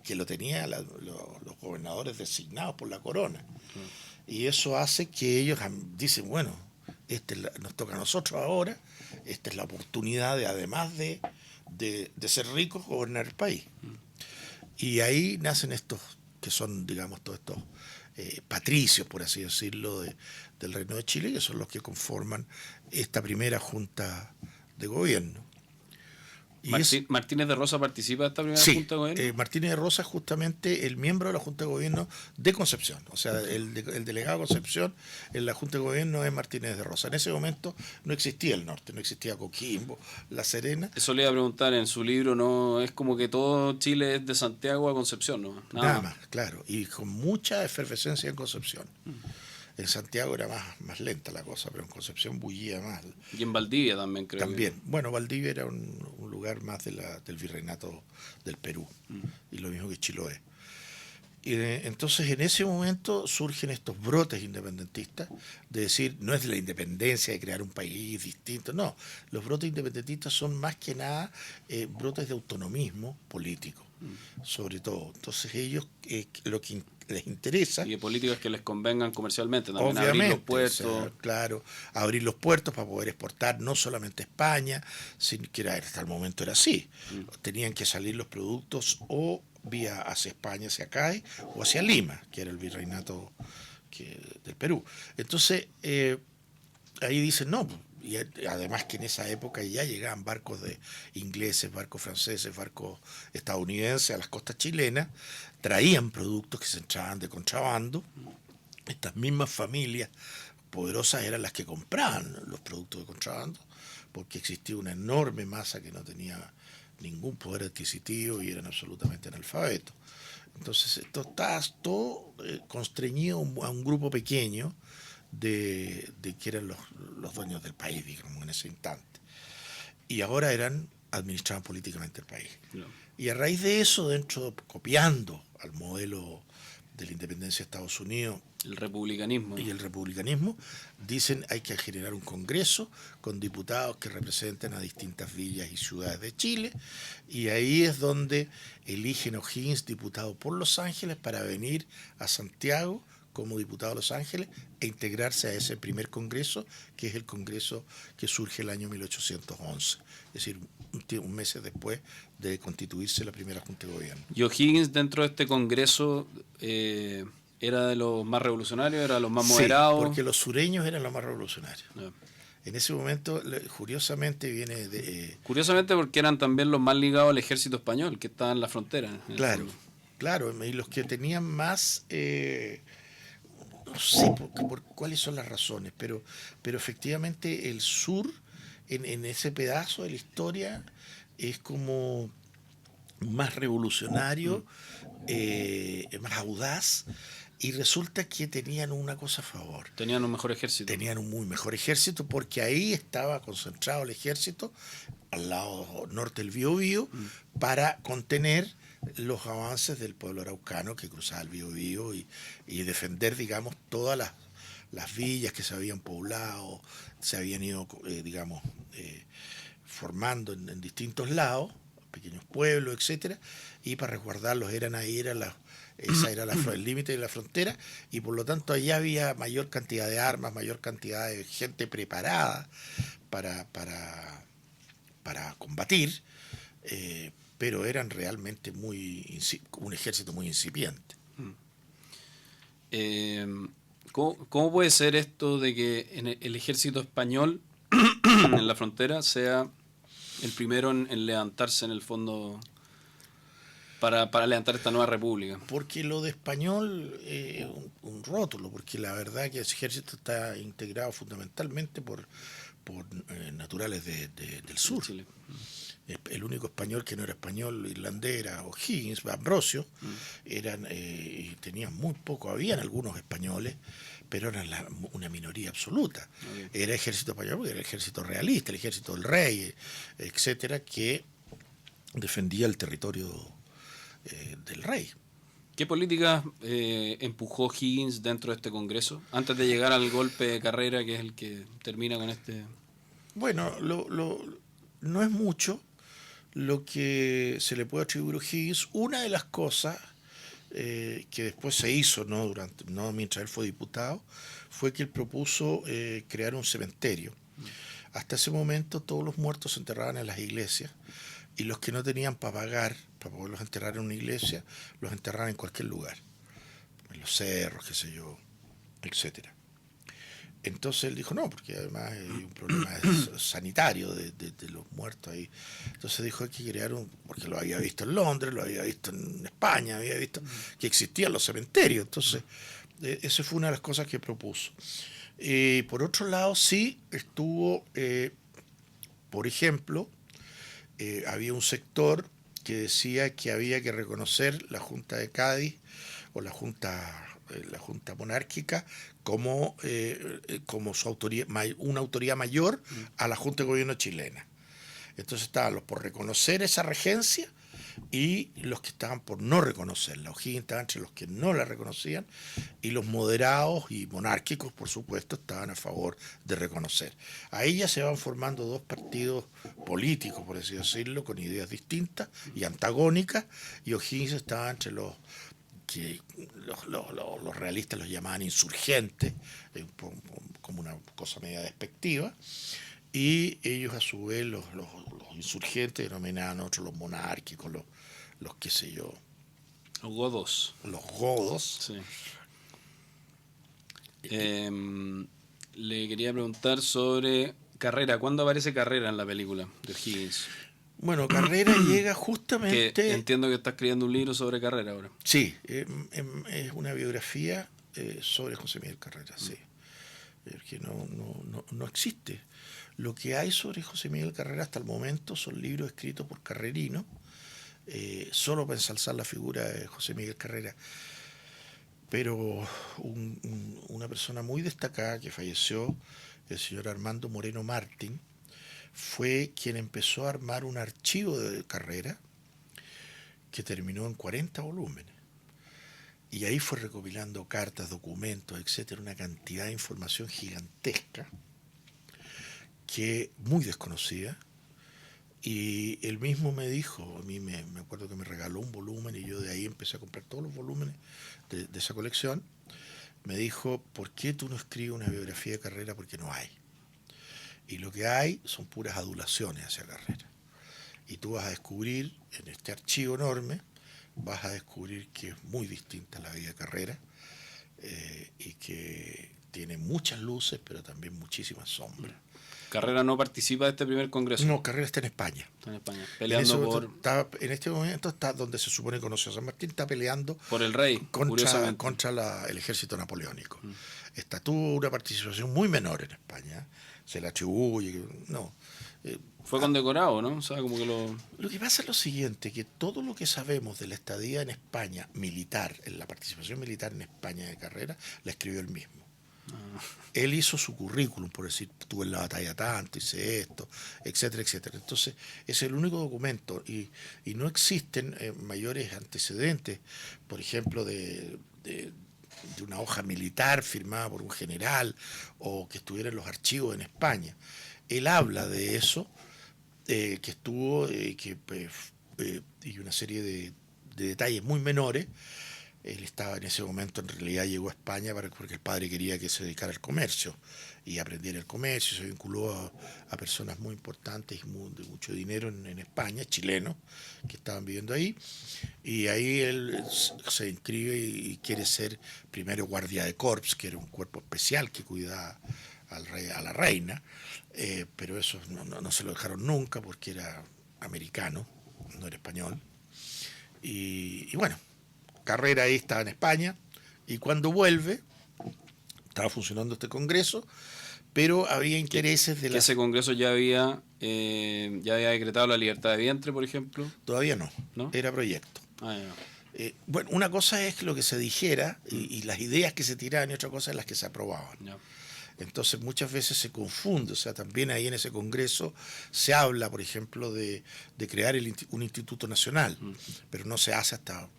que lo tenían los gobernadores designados por la corona. Y eso hace que ellos dicen, bueno, nos toca a nosotros ahora, esta es la oportunidad de, además de ser ricos, gobernar el país. Y ahí nacen estos, que son, digamos, todos estos patricios, por así decirlo, del Reino de Chile, que son los que conforman esta primera junta de gobierno. ¿Martínez de Rosa participa de esta primera Junta de Gobierno? Martínez de Rosa es justamente el miembro de la Junta de Gobierno de Concepción. O sea, el delegado de Concepción en la Junta de Gobierno es Martínez de Rosa. En ese momento no existía el norte, no existía Coquimbo, La Serena. Eso le iba a preguntar, en su libro no es como que todo Chile es de Santiago a Concepción, ¿no? Nada más, claro. Y con mucha efervescencia en Concepción. En Santiago era más lenta la cosa, pero en Concepción bullía más. Y en Valdivia también, creo. También. Bueno, Valdivia era un lugar más del virreinato del Perú, y lo mismo que Chiloé. Y entonces en ese momento surgen estos brotes independentistas, de decir, no es la independencia de crear un país distinto, no. Los brotes independentistas son más que nada brotes de autonomismo político, sobre todo. Entonces ellos, lo que les interesa... Y de políticas que les convengan comercialmente también, obviamente, abrir los puertos. O sea, claro, abrir los puertos para poder exportar no solamente a España, sino que hasta el momento era así. Tenían que salir los productos o vía hacia España, hacia CAE, o hacia Lima, que era el virreinato del Perú. Entonces, ahí dicen, no, y además que en esa época ya llegaban barcos de ingleses, barcos franceses, barcos estadounidenses a las costas chilenas, traían productos que se entraban de contrabando. Estas mismas familias poderosas eran las que compraban los productos de contrabando, porque existía una enorme masa que no tenía ningún poder adquisitivo y eran absolutamente analfabetos. Entonces esto está todo constreñido a un grupo pequeño de que eran los dueños del país, digamos, en ese instante. Y ahora administraban políticamente el país. No. Y a raíz de eso, copiando al modelo de la independencia de Estados Unidos, el republicanismo. Y el republicanismo, dicen hay que generar un congreso con diputados que representen a distintas villas y ciudades de Chile, y ahí es donde eligen a O'Higgins diputado por Los Ángeles para venir a Santiago como diputado de Los Ángeles e integrarse a ese primer congreso, que es el congreso que surge el año 1811, es decir, un mes después de constituirse la primera Junta de Gobierno. ¿Y O'Higgins dentro de este congreso era de los más revolucionarios, era de los más moderados? Sí, porque los sureños eran los más revolucionarios. No. En ese momento, curiosamente, viene de... Curiosamente porque eran también los más ligados al ejército español, que estaba en la frontera. Claro, y los que tenían más... no sé por cuáles son las razones, pero efectivamente el sur, en ese pedazo de la historia, es como más revolucionario, más audaz, y resulta que tenían una cosa a favor. Tenían un mejor ejército. Tenían un muy mejor ejército, porque ahí estaba concentrado el ejército, al lado norte del Biobío, para contener los avances del pueblo araucano que cruzaba el Biobío y defender, digamos, todas las villas que se habían poblado, se habían ido, formando en distintos lados, pequeños pueblos, etcétera, y para resguardarlos esa era el límite de la frontera, y por lo tanto allá había mayor cantidad de armas, mayor cantidad de gente preparada para combatir, pero eran realmente un ejército muy incipiente. ¿Cómo puede ser esto de que el ejército español en la frontera sea el primero en levantarse en el fondo para levantar esta nueva república. Porque lo de español es un rótulo, porque la verdad que ese ejército está integrado fundamentalmente por naturales del sur. Chile. El único español que no era español irlandés era O'Higgins, Ambrosio, tenían muy poco, habían algunos españoles, pero eran una minoría absoluta. Okay. Era ejército español, porque era el ejército realista, el ejército del rey, etcétera, que defendía el territorio del rey. ¿Qué políticas empujó Higgins dentro de este Congreso antes de llegar al golpe de Carrera, que es el que termina con este? Bueno, no es mucho lo que se le puede atribuir a Higgins. Una de las cosas que después se hizo, no mientras él fue diputado, fue que él propuso crear un cementerio. Hasta ese momento todos los muertos se enterraban en las iglesias, y los que no tenían para pagar, para poderlos enterrar en una iglesia, los enterraban en cualquier lugar, en los cerros, qué sé yo, etcétera. Entonces él dijo no, porque además hay un problema sanitario de los muertos ahí. Entonces dijo hay que crear porque lo había visto en Londres, lo había visto en España, había visto que existían los cementerios. Entonces esa fue una de las cosas que propuso. Por otro lado, sí estuvo, por ejemplo, había un sector que decía que había que reconocer la Junta de Cádiz o la Junta monárquica como su autoría, una autoridad mayor a la Junta de Gobierno chilena. Entonces estaban los por reconocer esa regencia y los que estaban por no reconocerla. O'Higgins estaba entre los que no la reconocían, y los moderados y monárquicos, por supuesto, estaban a favor de reconocer. Ahí ya se van formando dos partidos políticos, por así decirlo, con ideas distintas y antagónicas, y O'Higgins estaba entre los que los realistas los llamaban insurgentes, como una cosa media despectiva, y ellos a su vez, los insurgentes, denominaban a otros los monárquicos, los qué sé yo. Los godos. Los godos. Sí. Le quería preguntar sobre Carrera. ¿Cuándo aparece Carrera en la película de Higgins? Bueno, Carrera llega justamente... Que entiendo que está escribiendo un libro sobre Carrera ahora. Sí, es una biografía sobre José Miguel Carrera, sí. Que no existe. Lo que hay sobre José Miguel Carrera hasta el momento son libros escritos por carrerinos, solo para ensalzar la figura de José Miguel Carrera. Pero una persona muy destacada que falleció, el señor Armando Moreno Martín, fue quien empezó a armar un archivo de Carrera que terminó en 40 volúmenes. Y ahí fue recopilando cartas, documentos, etcétera, una cantidad de información gigantesca, que muy desconocida. Y él mismo me dijo, a mí me acuerdo que me regaló un volumen, y yo de ahí empecé a comprar todos los volúmenes de esa colección. Me dijo, ¿por qué tú no escribes una biografía de Carrera? Porque no hay. Y lo que hay son puras adulaciones hacia Carrera. Y tú vas a descubrir, en este archivo enorme, vas a descubrir que es muy distinta la vida de Carrera, y que tiene muchas luces, pero también muchísimas sombras. Carrera no participa de este primer congreso. No, Carrera está en España. Está en España, peleando en este momento está donde se supone que conoció a San Martín, está peleando por el rey, contra el ejército napoleónico. Tuvo una participación muy menor en España, se le atribuye, no. Fue condecorado, ¿no? O sea, como que Lo que pasa es lo siguiente, que todo lo que sabemos de la estadía en España militar, en la participación militar en España de Carrera, la escribió él mismo. Él hizo su currículum, por decir, estuve en la batalla tanto, hice esto, etcétera, etcétera. Entonces, es el único documento, y no existen mayores antecedentes, por ejemplo, de una hoja militar firmada por un general, o que estuviera en los archivos en España. Él habla de eso, que estuvo, y una serie de detalles muy menores. Él estaba en ese momento, en realidad llegó a España porque el padre quería que se dedicara al comercio y aprendiera el comercio. Se vinculó a personas muy importantes y de mucho dinero en España, chilenos, que estaban viviendo ahí. Y ahí él se inscribe y quiere ser primero guardia de corps, que era un cuerpo especial que cuidaba al rey, a la reina, pero eso no se lo dejaron nunca porque era americano, no era español. Y bueno, Carrera ahí estaba en España, y cuando vuelve, estaba funcionando este congreso, pero había intereses de que ese congreso ya había decretado la libertad de vientre, por ejemplo. Todavía no, ¿No? era proyecto. Ah, ya. Bueno, una cosa es lo que se dijera y las ideas que se tiraban, y otra cosa es las que se aprobaban. Ya. Entonces muchas veces se confunde, o sea, también ahí en ese congreso se habla, por ejemplo, de crear un instituto nacional, pero no se hace hasta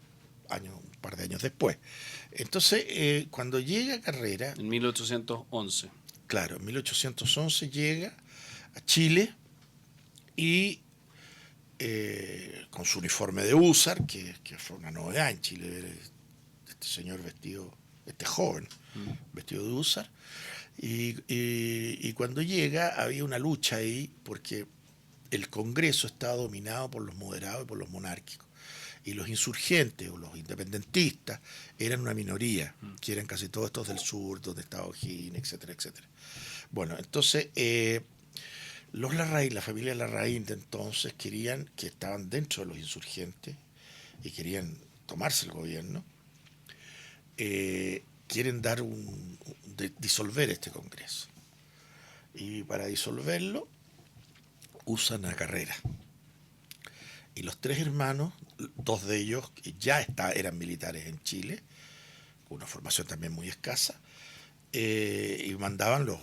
un par de años después. Entonces, cuando llega Carrera... En 1811. Claro, en 1811 llega a Chile y con su uniforme de húsar, que fue una novedad en Chile, ver este señor vestido, este joven vestido de húsar. Y cuando llega había una lucha ahí porque el Congreso estaba dominado por los moderados y por los monárquicos. Y los insurgentes o los independentistas eran una minoría, que eran casi todos estos del sur, donde estaba O'Higgins, etcétera, etcétera. Bueno, entonces los Larraín, la familia Larraín de entonces, querían, que estaban dentro de los insurgentes y querían tomarse el gobierno, quieren disolver este Congreso. Y para disolverlo usan a Carrera. Y los tres hermanos, dos de ellos ya eran militares en Chile, con una formación también muy escasa, y mandaban los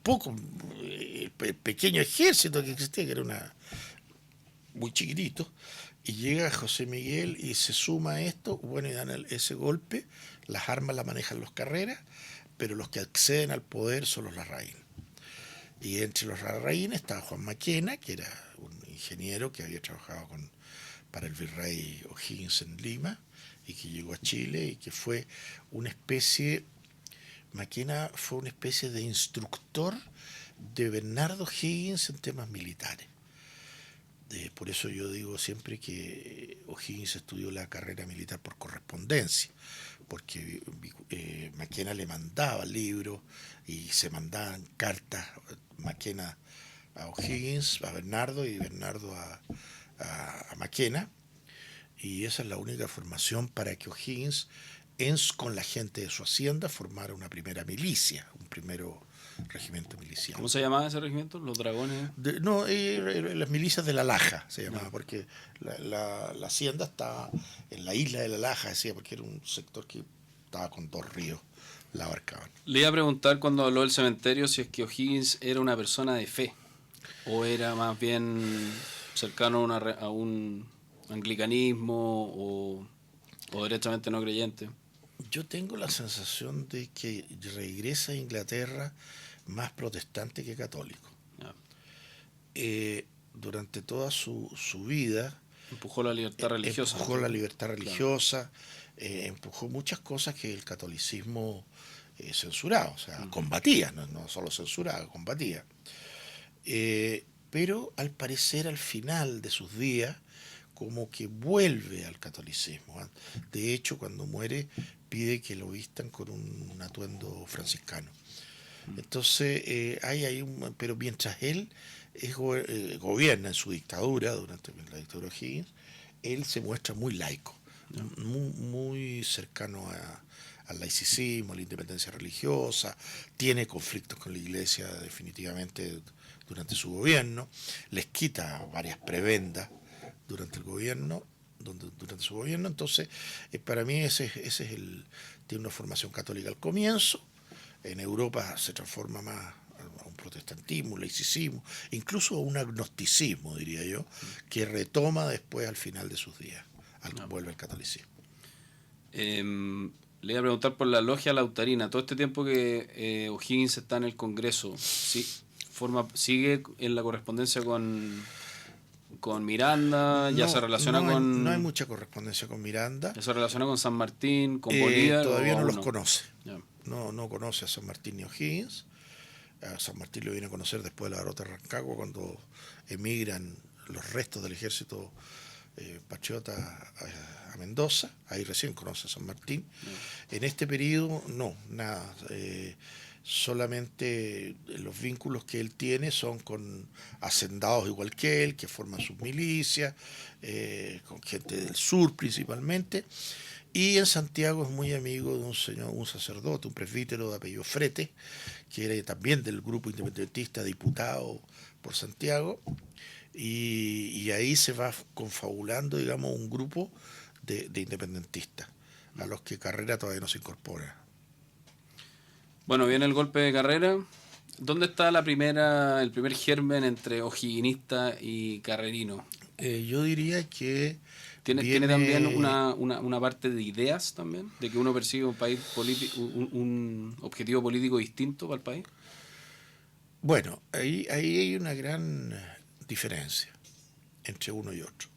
pocos, el pequeño ejército que existía, que era muy chiquitito, y llega José Miguel y se suma a esto, bueno, y dan ese golpe, las armas las manejan los Carreras, pero los que acceden al poder son los Larraín. Y entre los Larraín estaba Juan Maquena, que era un ingeniero que había trabajado para el virrey O'Higgins en Lima y que llegó a Chile y que fue una especie, Maquena fue una especie de instructor de Bernardo O'Higgins en temas militares. Por eso yo digo siempre que O'Higgins estudió la carrera militar por correspondencia, porque Maquena le mandaba libros y se mandaban cartas, Maquena a O'Higgins, a Bernardo, y Bernardo a Maquena, y esa es la única formación para que O'Higgins, con la gente de su hacienda, formara una primera milicia, un primero regimiento miliciano. ¿Cómo se llamaba ese regimiento? ¿Los dragones? Las milicias de la Laja se llamaba, porque la hacienda estaba en la isla de la Laja, decía, porque era un sector que estaba con dos ríos, la abarcaban. Le iba a preguntar cuando habló del cementerio si es que O'Higgins era una persona de fe o era más bien cercano a un anglicanismo o derechamente no creyente. Yo tengo la sensación de que regresa a Inglaterra más protestante que católico. Durante toda su vida empujó la libertad religiosa. Empujó la libertad religiosa, empujó muchas cosas que el catolicismo censuraba, o sea, combatía, no solo censuraba, combatía. Pero al parecer al final de sus días como que vuelve al catolicismo. De hecho, cuando muere pide que lo vistan con un atuendo franciscano. Entonces pero mientras él gobierna en su dictadura, durante la dictadura de O'Higgins, él se muestra muy laico, muy cercano al laicismo, a la independencia religiosa, tiene conflictos con la iglesia definitivamente durante su gobierno, les quita varias prebendas durante su gobierno. Entonces para mí ese es tiene una formación católica al comienzo. En Europa se transforma más a un protestantismo, un laicismo, incluso a un agnosticismo, diría yo, que retoma después al final de sus días, vuelve al catolicismo. Le iba a preguntar por la logia lautarina. Todo este tiempo que O'Higgins está en el Congreso, ¿sigue en la correspondencia con Miranda? ¿Ya se relaciona con...? No hay mucha correspondencia con Miranda. ¿Ya se relaciona con San Martín, con Bolívar? Todavía no los conoce. Ya. No conoce a San Martín ni O'Higgins. A San Martín lo viene a conocer después de la derrota de Rancagua, cuando emigran los restos del ejército patriota a Mendoza. Ahí recién conoce a San Martín. En este periodo, no, nada. solamente los vínculos que él tiene son con hacendados igual que él, que forman sus milicias, con gente del sur principalmente, y en Santiago es muy amigo de un señor, un sacerdote, un presbítero de apellido Frete, que era también del grupo independentista, diputado por Santiago, y ahí se va confabulando, digamos, un grupo de independentistas, a los que Carrera todavía no se incorpora. Bueno, viene el golpe de Carrera. ¿Dónde está el primer germen entre o'higginista y carrerino? Yo diría que ¿Tiene también una parte de ideas también? ¿De que uno persigue un país un objetivo político distinto para el país? Bueno, ahí hay una gran diferencia entre uno y otro.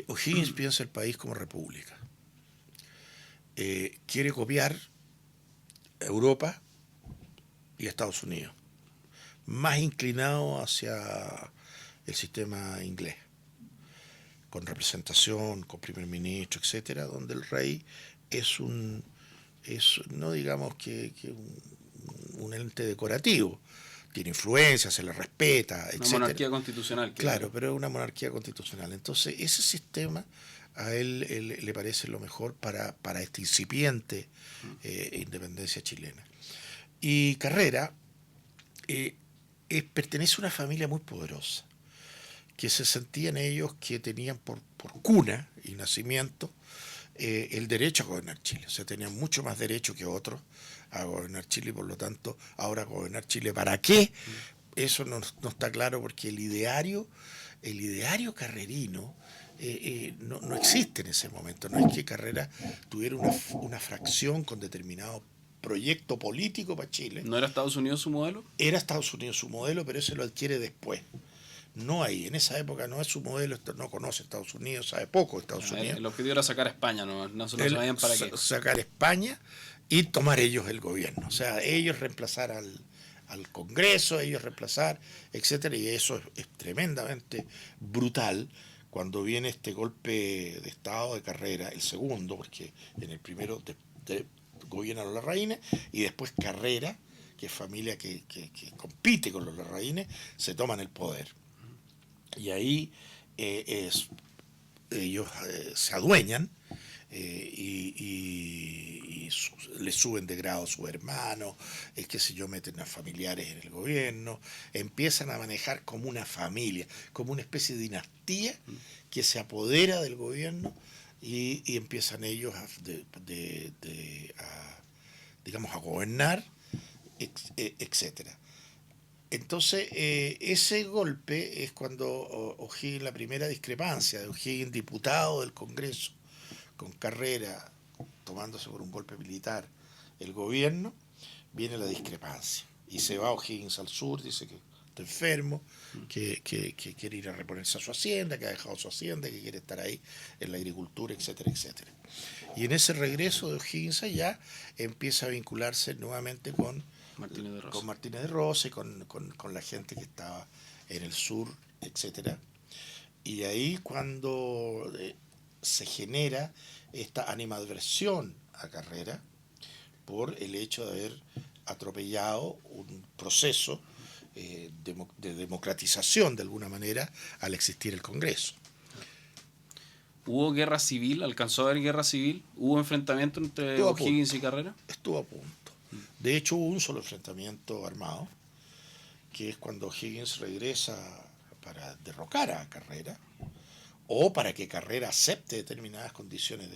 O'Higgins piensa el país como república. Quiere copiar Europa y Estados Unidos, más inclinado hacia el sistema inglés, con representación, con primer ministro, etcétera, donde el rey es no digamos que un ente decorativo, tiene influencia, se le respeta, etc. Una monarquía constitucional. Claro, pero es una monarquía constitucional. Entonces, ese sistema a él le parece lo mejor para esta incipiente independencia chilena. Y Carrera pertenece a una familia muy poderosa, que se sentían ellos que tenían por cuna y nacimiento el derecho a gobernar Chile. O sea, tenían mucho más derecho que otros a gobernar Chile y por lo tanto, ahora gobernar Chile, ¿para qué? Eso no está claro porque el ideario carrerino no existe en ese momento. No es que Carrera tuviera una fracción con determinado proyecto político para Chile. ¿No era Estados Unidos su modelo? Era Estados Unidos su modelo, pero ese lo adquiere después. No ahí, en esa época no es su modelo, no conoce Estados Unidos, sabe poco de Estados Unidos. El objetivo era sacar a España, no se lo sabían para qué. Sacar España y tomar ellos el gobierno. O sea, ellos reemplazar al Congreso, ellos reemplazar, etcétera, y eso es tremendamente brutal cuando viene este golpe de Estado de Carrera, el segundo, porque en el primero gobiernan los larraínes, y después Carrera, que es familia que compite con los larraínes, se toman el poder. Y ahí ellos se adueñan y le suben de grado a sus hermanos, qué sé yo, meten a familiares en el gobierno, empiezan a manejar como una familia, como una especie de dinastía que se apodera del gobierno y empiezan ellos digamos, a gobernar, etcétera. Entonces, ese golpe es cuando O'Higgins, la primera discrepancia de O'Higgins, diputado del Congreso, con Carrera, tomándose por un golpe militar el gobierno, viene la discrepancia. Y se va O'Higgins al sur, dice que está enfermo, que quiere ir a reponerse a su hacienda, que ha dejado su hacienda, que quiere estar ahí en la agricultura, etcétera, etcétera. Y en ese regreso de O'Higgins allá empieza a vincularse nuevamente con Martínez de Rosa y con la gente que estaba en el sur, etcétera. Y ahí cuando se genera esta animadversión a Carrera por el hecho de haber atropellado un proceso de democratización de alguna manera al existir el Congreso. ¿Hubo guerra civil? ¿Alcanzó a haber guerra civil? ¿Hubo enfrentamiento entre O'Higgins y Carrera? Estuvo a punto. De hecho, hubo un solo enfrentamiento armado, que es cuando O'Higgins regresa para derrocar a Carrera, o para que Carrera acepte determinadas condiciones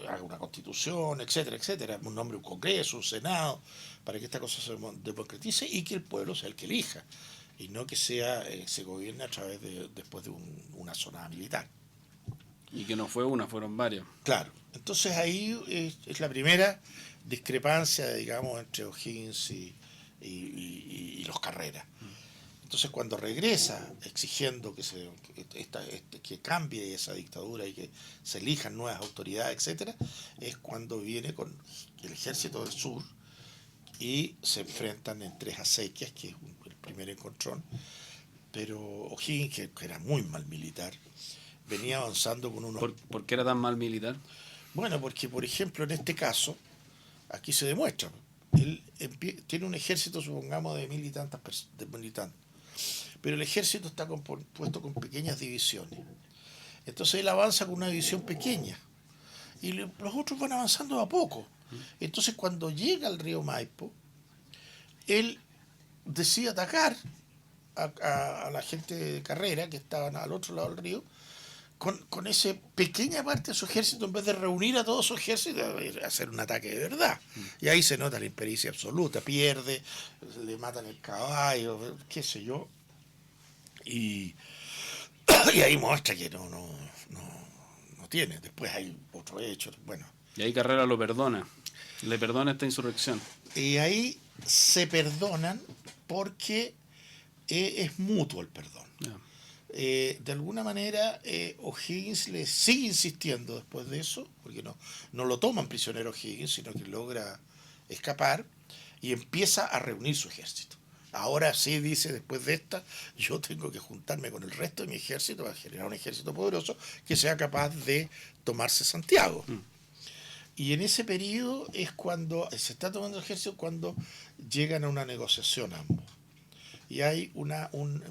haga una constitución, etcétera, etcétera, un nombre, un congreso, un senado, para que esta cosa se democratice y que el pueblo sea el que elija, y no que se gobierne a través después de una zona militar. Y que no fue una, fueron varias. Claro, entonces ahí es la primera discrepancia, digamos, entre O'Higgins y los Carreras. Entonces cuando regresa exigiendo que cambie esa dictadura y que se elijan nuevas autoridades, etcétera, es cuando viene con el ejército del sur y se enfrentan en tres acequias, que es el primer encontrón, pero O'Higgins, que era muy mal militar, venía avanzando con unos... ¿Por qué era tan mal militar? Bueno, porque por ejemplo en este caso aquí se demuestra. Él tiene un ejército, supongamos, de mil y tantas personas, pero el ejército está compuesto con pequeñas divisiones. Entonces él avanza con una división pequeña y los otros van avanzando a poco. Entonces cuando llega al río Maipo, él decide atacar a la gente de Carrera, que estaban al otro lado del río, con esa pequeña parte de su ejército, en vez de reunir a todo su ejército, hacer un ataque de verdad. Y ahí se nota la impericia absoluta, pierde, le matan el caballo, qué sé yo. Y ahí muestra que no tiene. Después hay otro hecho, bueno. Y ahí Carrera lo perdona. Le perdona esta insurrección. Y ahí se perdonan porque es mutuo el perdón. Yeah. De alguna manera O'Higgins le sigue insistiendo después de eso, porque no lo toman prisionero O'Higgins, sino que logra escapar y empieza a reunir su ejército. Ahora sí, dice, después de esta, yo tengo que juntarme con el resto de mi ejército para generar un ejército poderoso que sea capaz de tomarse Santiago. Y en ese periodo es cuando se está tomando el ejército, cuando llegan a una negociación ambos. Y hay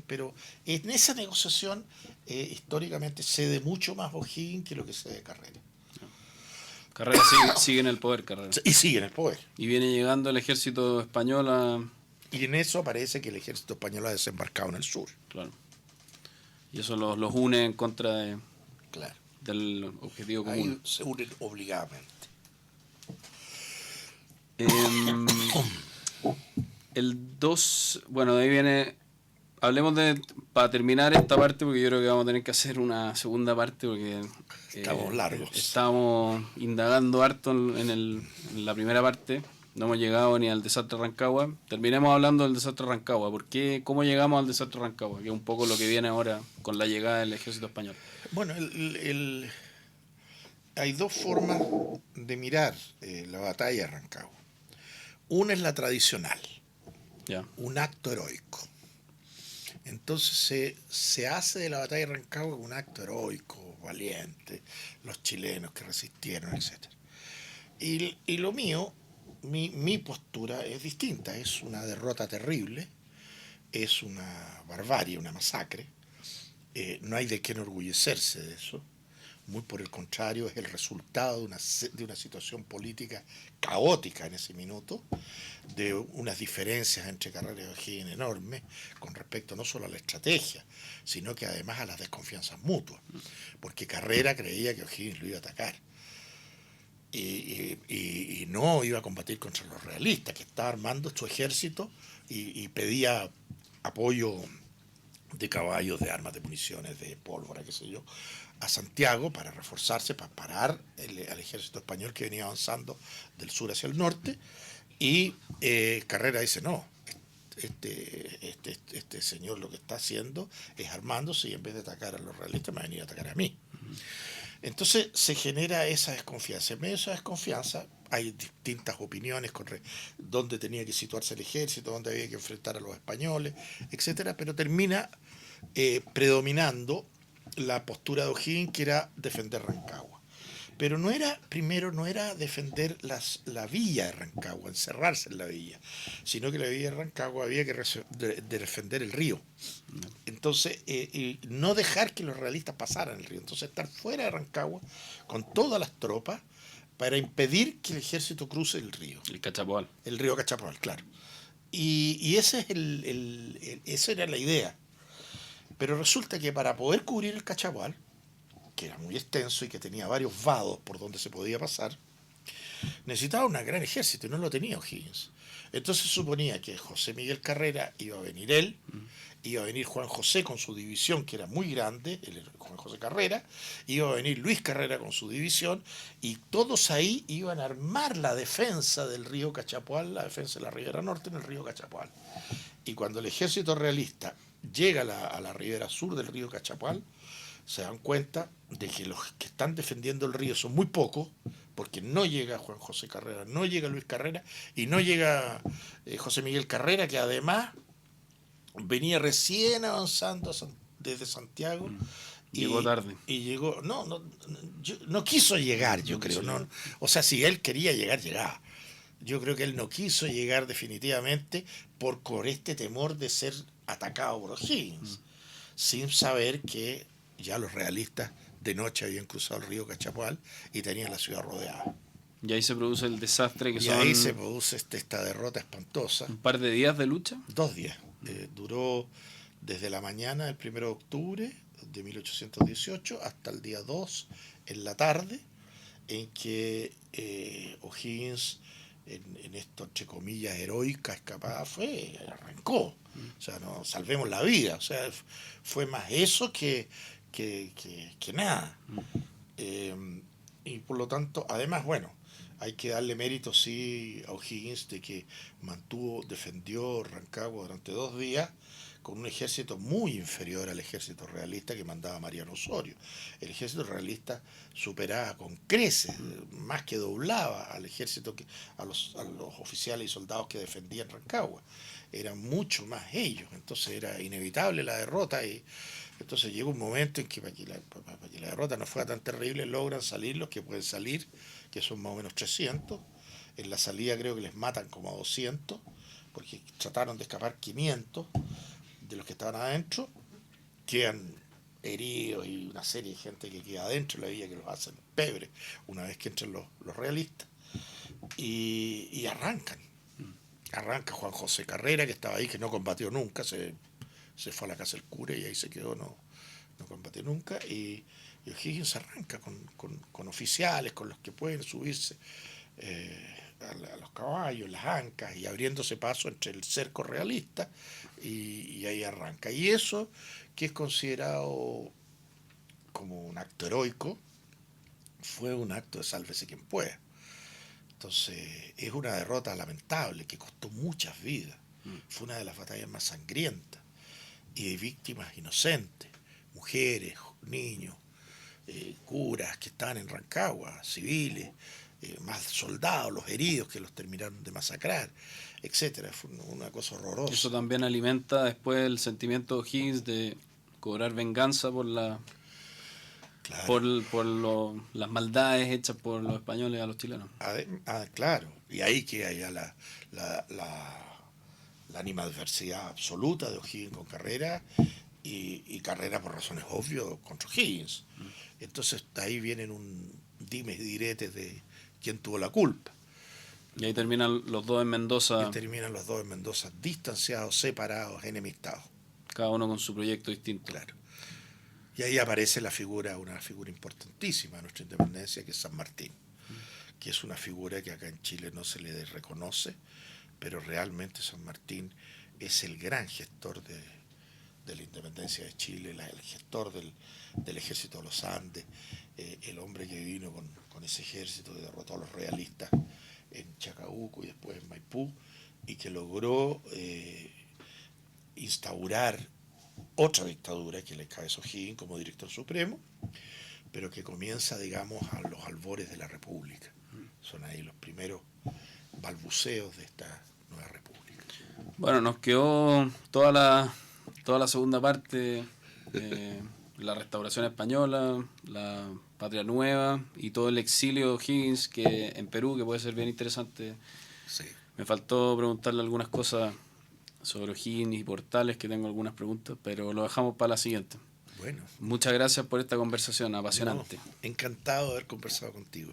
pero en esa negociación históricamente cede mucho más O'Higgins que lo que cede Carrera. Carrera sigue en el poder, Carrera. Y sigue en el poder. Y viene llegando el ejército español a... Y en eso aparece que el ejército español ha desembarcado en el sur. Claro. Y eso los une en contra claro. del objetivo común. Ahí se unen obligadamente. El 2, bueno, de ahí viene, hablemos para terminar esta parte, porque yo creo que vamos a tener que hacer una segunda parte, porque estamos largos. Estamos indagando harto en la primera parte, no hemos llegado ni al desastre de Rancagua. Terminemos hablando del desastre de Rancagua. ¿Cómo llegamos al desastre de Rancagua? Que es un poco lo que viene ahora con la llegada del ejército español. Bueno, hay dos formas de mirar la batalla de Rancagua. Una es la tradicional. Yeah. Un acto heroico. Entonces se hace de la batalla de Rancagua un acto heroico, valiente, los chilenos que resistieron, etc. Y lo mío, mi postura es distinta, es una derrota terrible, es una barbarie, una masacre, no hay de qué enorgullecerse de eso, muy por el contrario, es el resultado de una situación política caótica en ese minuto, de unas diferencias entre Carrera y O'Higgins enormes con respecto no solo a la estrategia, sino que además a las desconfianzas mutuas, porque Carrera creía que O'Higgins lo iba a atacar y no iba a combatir contra los realistas, que estaba armando su ejército y pedía apoyo de caballos, de armas, de municiones, de pólvora, qué sé yo, a Santiago para reforzarse, para parar al ejército español que venía avanzando del sur hacia el norte. Y Carrera dice, no, este señor lo que está haciendo es armándose y en vez de atacar a los realistas me va a venir a atacar a mí. Entonces se genera esa desconfianza. En medio de esa desconfianza hay distintas opiniones con dónde tenía que situarse el ejército, dónde había que enfrentar a los españoles, etcétera, pero termina predominando la postura de O'Higgins, que era defender Rancagua. Pero no era defender la villa de Rancagua, encerrarse en la villa, sino que la villa de Rancagua había que defender el río. Entonces, y no dejar que los realistas pasaran el río. Entonces, estar fuera de Rancagua con todas las tropas para impedir que el ejército cruce el río. El Cachapoal. El río Cachapoal, claro. Y ese es esa era la idea. Pero resulta que para poder cubrir el Cachapoal, que era muy extenso y que tenía varios vados por donde se podía pasar, necesitaba un gran ejército y no lo tenía O'Higgins. Entonces se suponía que José Miguel Carrera iba a venir él, iba a venir Juan José con su división, que era muy grande, Juan José Carrera, iba a venir Luis Carrera con su división, y todos ahí iban a armar la defensa del río Cachapoal, la defensa de la ribera norte en el río Cachapoal. Y cuando el ejército realista llega a la ribera sur del río Cachapoal, se dan cuenta de que los que están defendiendo el río son muy pocos, porque no llega Juan José Carrera, no llega Luis Carrera y no llega José Miguel Carrera, que además venía recién avanzando desde Santiago. Llegó tarde. Y llegó, no quiso llegar, yo creo. No, o sea, si él quería llegar, llegaba. Yo creo que él no quiso llegar definitivamente por este temor de ser atacado por O'Higgins, sin saber que ya los realistas de noche habían cruzado el río Cachapoal y tenían la ciudad rodeada. Y ahí se produce el desastre que Y son ahí se produce esta derrota espantosa. un par de días de lucha. 2 días. Duró desde la mañana del 1 de octubre de 1818 hasta el día 2 en la tarde, en que O'Higgins, en esto entre comillas heroica escapada, arrancó. O sea, no salvemos la vida. O sea, fue más eso que nada. Y por lo tanto, además, bueno, hay que darle mérito, sí, a O'Higgins de que defendió Rancagua durante 2 días con un ejército muy inferior al ejército realista que mandaba Mariano Osorio. El ejército realista superaba con creces, más que doblaba al ejército, a los oficiales y soldados que defendían Rancagua. Eran mucho más ellos, entonces era inevitable la derrota. Y entonces llega un momento en que para que la derrota no fuera tan terrible, logran salir los que pueden salir, que son más o menos 300. En la salida creo que les matan como a 200, porque trataron de escapar 500 de los que estaban adentro. Quedan heridos y una serie de gente que queda adentro, la villa que los hacen pebre una vez que entran los realistas. Y arrancan. Arranca Juan José Carrera, que estaba ahí, que no combatió nunca, se fue a la casa del cura y ahí se quedó, no combatió nunca. Y O'Higgins arranca con oficiales, con los que pueden subirse a los caballos, las ancas, y abriéndose paso entre el cerco realista, y ahí arranca. Y eso, que es considerado como un acto heroico, fue un acto de sálvese quien pueda. Entonces, es una derrota lamentable que costó muchas vidas. Fue una de las batallas más sangrientas, y de víctimas inocentes, mujeres, niños, curas que estaban en Rancagua, civiles, más soldados, los heridos que los terminaron de masacrar, etcétera. Fue una cosa horrorosa. Eso también alimenta después el sentimiento de O'Higgins de cobrar venganza por Claro. las maldades hechas por los españoles a los chilenos. Claro, y ahí queda ya la animadversidad absoluta de O'Higgins con Carrera, y Carrera por razones obvias contra O'Higgins. Entonces ahí vienen un dimes y diretes de quién tuvo la culpa. Y ahí terminan los dos en Mendoza. Y terminan los dos en Mendoza distanciados, separados, enemistados. Cada uno con su proyecto distinto. Claro. Y ahí aparece una figura importantísima de nuestra independencia, que es San Martín, que es una figura que acá en Chile no se le reconoce, pero realmente San Martín es el gran gestor de la independencia de Chile, el gestor del ejército de los Andes, el hombre que vino con ese ejército que derrotó a los realistas en Chacabuco y después en Maipú, y que logró instaurar otra dictadura que le encabezó O'Higgins como director supremo, pero que comienza, digamos, a los albores de la República. Son ahí los primeros balbuceos de esta nueva República. Bueno, nos quedó toda la segunda parte, la restauración española, la patria nueva y todo el exilio de O'Higgins que en Perú, que puede ser bien interesante. Sí. Me faltó preguntarle algunas cosas sobre O'Higgins y Portales, que tengo algunas preguntas, pero lo dejamos para la siguiente. Bueno. Muchas gracias por esta conversación apasionante. Encantado de haber conversado contigo.